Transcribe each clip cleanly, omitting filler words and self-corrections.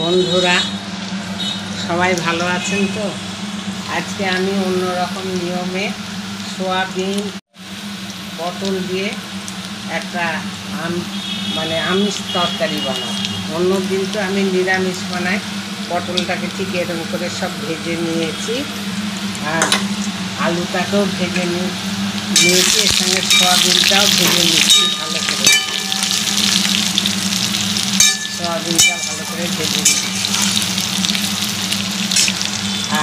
বন্ধুরা সবাই ভালো আছেন তো? আজকে আমি অন্যরকম নিয়মে সোয়াবিন পটল দিয়ে একটা আমিষ তরকারি বানাবো। অন্য দিন তো আমি নিরামিষ বানাই। পটলটাকে ঠিক এরকম করে সব ভেজে নিয়েছি, আর আলুটাকেও ভেজে নিয়েছি, এর সঙ্গে সোয়াবিনটাও ভেজে নিচ্ছি ভালো করে। সোয়াবিনটা ভালো করে ভেজে নিচ্ছি।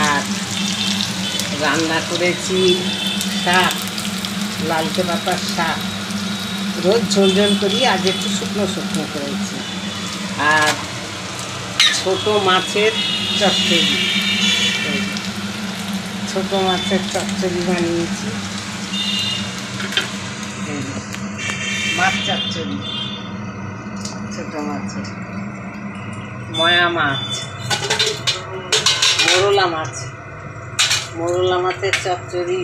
আর রান্না করেছি শাক, লালচে পাতার শাক। রোজ ঝোল ঝোল করি, আজ একটু শুকনো শুকনো করেছি। আর ছোট মাছের চচ্চড়ি, ছোট মাছের চচ্চড়ি বানিয়েছি। মাছ চচ্চড়ি, ছোট মাছের, ময়া মাছ, মোরলা মাছের চচ্চড়ি।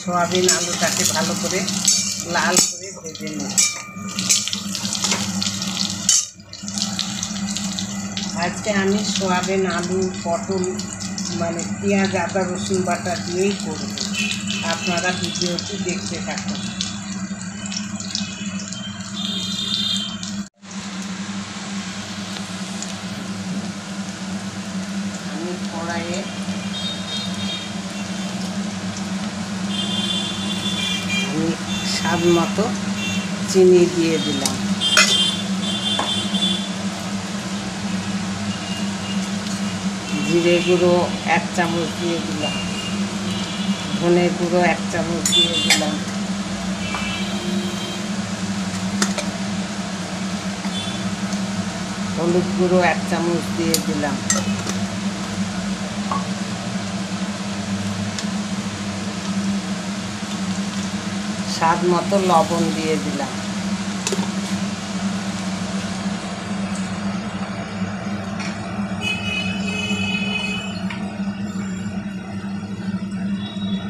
সোয়াবিন আলুটাকে ভালো করে লাল করে ভেজে নিই। আজকে আমি সোয়াবিন আলু পটল পেঁয়াজ আদা রসুন বাটা দিয়েই করব। আপনারা ভিডিওটি দেখতে থাকুন। আমি কড়াইয়ে স্বাদ মতো চিনি দিয়ে দিলাম। জিরে গুঁড়ো 1 চামচ দিয়ে দিলাম, ধনে গুঁড়ো 1 চামচ দিয়ে দিলাম, হলুদ গুঁড়ো 1 চামচ দিয়ে দিলাম, স্বাদ মতো লবণ দিয়ে দিলাম।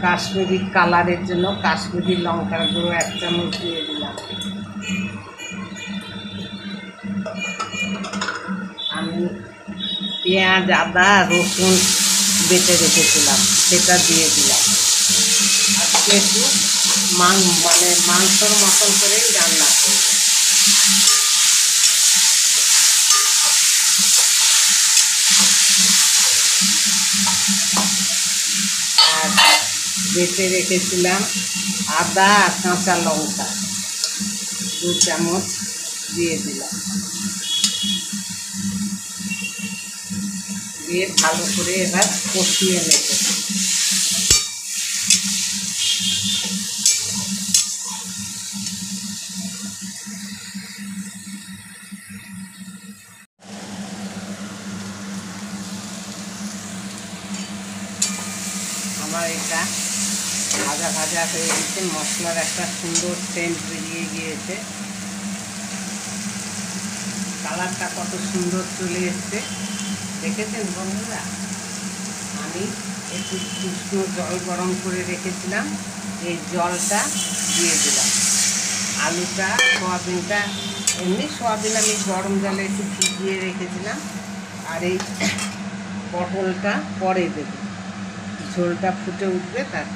কাশ্মীরি কালারের জন্য কাশ্মীরি লঙ্কার গুঁড়ো 1 চামচ দিয়ে দিলাম। আমি পেঁয়াজ আদা রসুন বেটে রেখেছিলাম, সেটা দিয়ে দিলাম। আজকে একটু মাংসর মতন করেই রান্না করব। আর বেটে রেখেছিলাম আদা আর কাঁচা লঙ্কা 2 চামচ দিয়ে দিলাম। দিয়ে ভালো করে এবার কষিয়ে নেব। আমার এটা ভাজা ভাজা হয়ে গেছে, মশলার একটা সুন্দর সেন্ট বেরিয়ে গিয়েছে। কালারটা কত সুন্দর চলে এসছে, দেখেছেন বন্ধুরা? আমি একটু উষ্ণ জল গরম করে রেখেছিলাম, এই জলটা দিয়ে দিলাম। আলুটা সোয়াবিনটা, এমনি সোয়াবিন আমি গরম জলে একটু ভিজিয়ে রেখেছিলাম, আর এই পটলটা পরে দেব। ঝোলটা ফুটে উঠবে, তার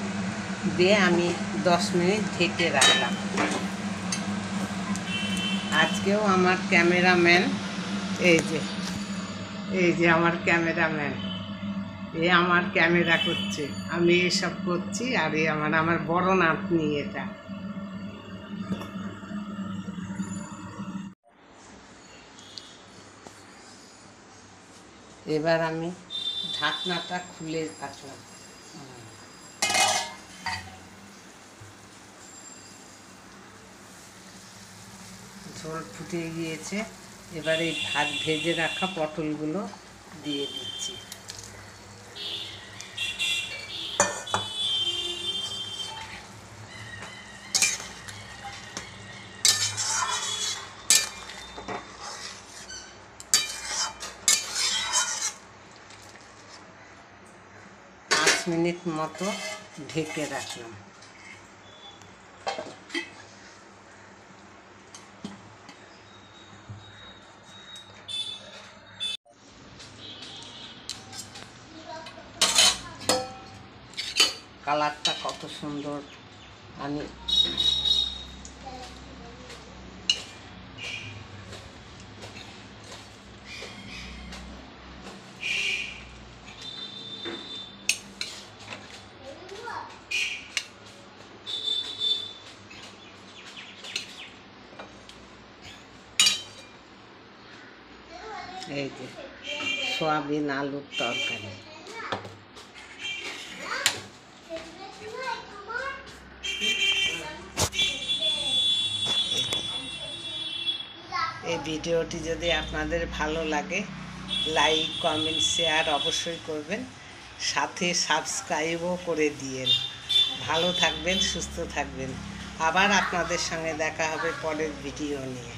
দিয়ে আমি 10 মিনিট ঢেকে রাখলাম। আজকেও আমার ক্যামেরাম্যান, এই যে আমার ক্যামেরাম্যান, আমার ক্যামেরা করছে, আমি এসব করছি। আর আমার বড় নাতনি এটা। এবার আমি ঢাকনাটা খুলে রাখলাম। ঝোল ফুটে গিয়েছে, এবার এই ভেজে রাখা পটলগুলো দিয়ে দিচ্ছি। মিনিট মতো ঢেকে রাখলাম। কালারটা কত সুন্দর। আমি এই যে সয়াবিন আলুর তরকারি। এই ভিডিওটি যদি আপনাদের ভালো লাগে, লাইক কমেন্ট শেয়ার অবশ্যই করবেন, সাথে সাবস্ক্রাইবও করে দিয়েন। ভালো থাকবেন, সুস্থ থাকবেন। আবার আপনাদের সঙ্গে দেখা হবে পরের ভিডিও নিয়ে।